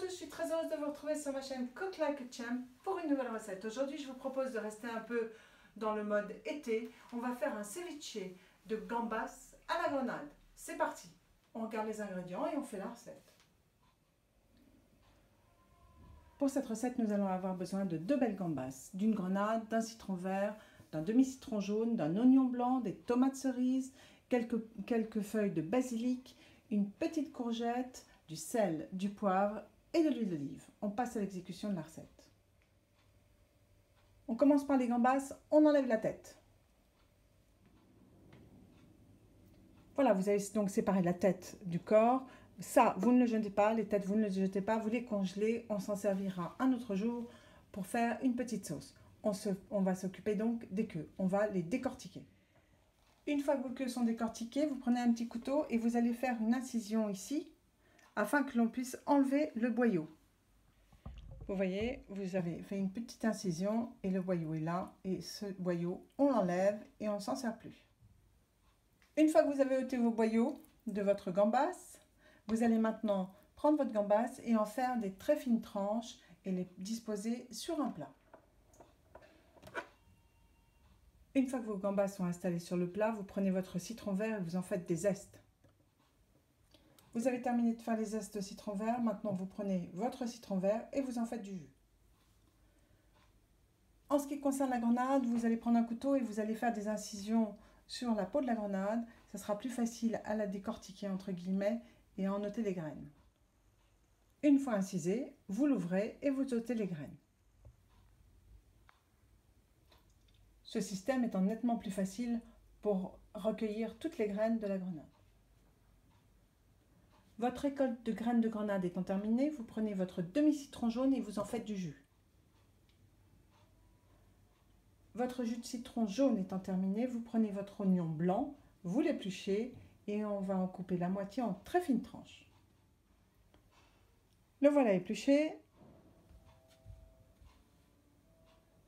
tous, je suis très heureuse de vous retrouver sur ma chaîne Cook Like a Champ pour une nouvelle recette. Aujourd'hui, je vous propose de rester un peu dans le mode été. On va faire un ceviche de gambas à la grenade. C'est parti. On regarde les ingrédients et on fait la recette. Pour cette recette, nous allons avoir besoin de 2 belles gambas, d'une grenade, d'un citron vert, d'un demi-citron jaune, d'un oignon blanc, des tomates cerises, quelques feuilles de basilic, une petite courgette, du sel, du poivre et de l'huile d'olive. On passe à l'exécution de la recette. On commence par les gambas, on enlève la tête. Voilà, vous avez donc séparé la tête du corps. Ça, vous ne le jetez pas, les têtes, vous ne les jetez pas, vous les congelez. On s'en servira un autre jour pour faire une petite sauce. On va s'occuper donc des queues. On va les décortiquer. Une fois que vos queues sont décortiquées, vous prenez un petit couteau et vous allez faire une incision ici, afin que l'on puisse enlever le boyau. Vous voyez, vous avez fait une petite incision et le boyau est là. Et ce boyau, on l'enlève et on ne s'en sert plus. Une fois que vous avez ôté vos boyaux de votre gambasse, vous allez maintenant prendre votre gambasse et en faire des très fines tranches et les disposer sur un plat. Une fois que vos gambas sont installées sur le plat, vous prenez votre citron vert et vous en faites des zestes. Vous avez terminé de faire les zestes de citron vert, maintenant vous prenez votre citron vert et vous en faites du jus. En ce qui concerne la grenade, vous allez prendre un couteau et vous allez faire des incisions sur la peau de la grenade. Ça sera plus facile à la décortiquer entre guillemets et à en ôter les graines. Une fois incisée, vous l'ouvrez et vous ôtez les graines. Ce système étant nettement plus facile pour recueillir toutes les graines de la grenade. Votre récolte de graines de grenade étant terminée, vous prenez votre demi-citron jaune et vous en faites du jus. Votre jus de citron jaune étant terminé, vous prenez votre oignon blanc, vous l'épluchez et on va en couper la moitié en très fines tranches. Le voilà épluché.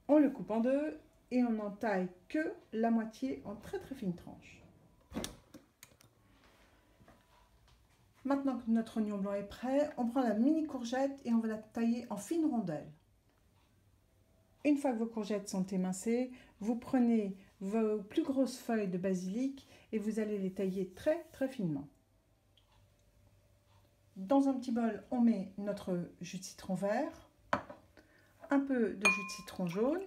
On le coupe en deux et on n'en taille que la moitié en très fines tranches. Maintenant que notre oignon blanc est prêt, on prend la mini courgette et on va la tailler en fines rondelles. Une fois que vos courgettes sont émincées, vous prenez vos plus grosses feuilles de basilic et vous allez les tailler très finement. Dans un petit bol, on met notre jus de citron vert, un peu de jus de citron jaune,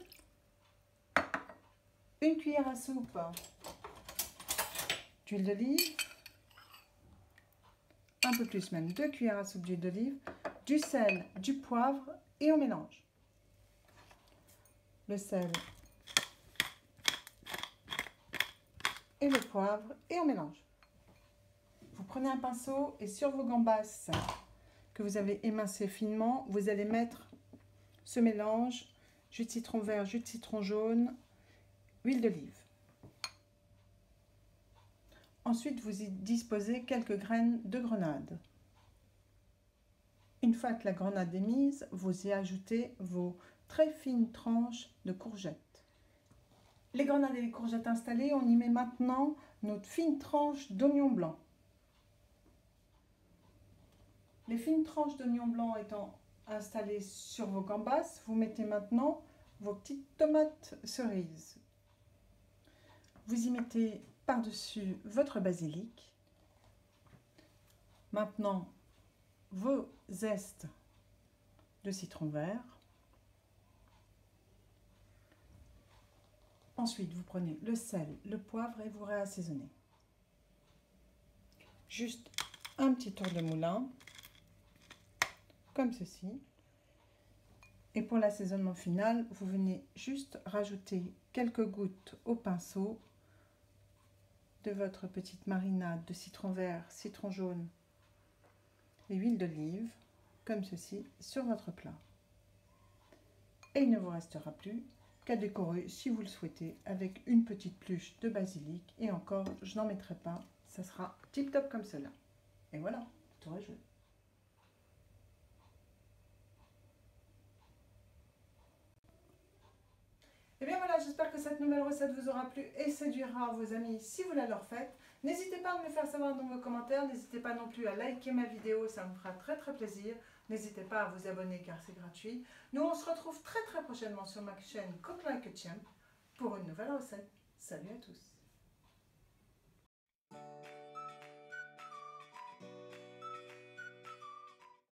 une cuillère à soupe d'huile d'olive, un peu plus même, 2 cuillères à soupe d'huile d'olive, du sel, du poivre et on mélange. Le sel et le poivre et on mélange. Vous prenez un pinceau et sur vos gambas que vous avez émincées finement, vous allez mettre ce mélange, jus de citron vert, jus de citron jaune, huile d'olive. Ensuite, vous y disposez quelques graines de grenade. Une fois que la grenade est mise, vous y ajoutez vos très fines tranches de courgettes. Les grenades et les courgettes installées, on y met maintenant notre fine tranche d'oignon blanc. Les fines tranches d'oignon blanc étant installées sur vos gambas, vous mettez maintenant vos petites tomates cerises. Vous y mettez par-dessus votre basilic. Maintenant, vos zestes de citron vert. Ensuite, vous prenez le sel, le poivre et vous réassaisonnez. Juste un petit tour de moulin, comme ceci. Et pour l'assaisonnement final, vous venez juste rajouter quelques gouttes au pinceau de votre petite marinade de citron vert, citron jaune et huile d'olive, comme ceci, sur votre plat. Et il ne vous restera plus qu'à décorer, si vous le souhaitez, avec une petite pluche de basilic. Et encore, je n'en mettrai pas, ça sera tip top comme cela. Et voilà, tout est joué. Et bien voilà, j'espère que cette nouvelle recette vous aura plu et séduira vos amis si vous la leur faites. N'hésitez pas à me le faire savoir dans vos commentaires, n'hésitez pas non plus à liker ma vidéo, ça me fera très très plaisir. N'hésitez pas à vous abonner car c'est gratuit. Nous on se retrouve très très prochainement sur ma chaîne Cook Like a Champ pour une nouvelle recette. Salut à tous!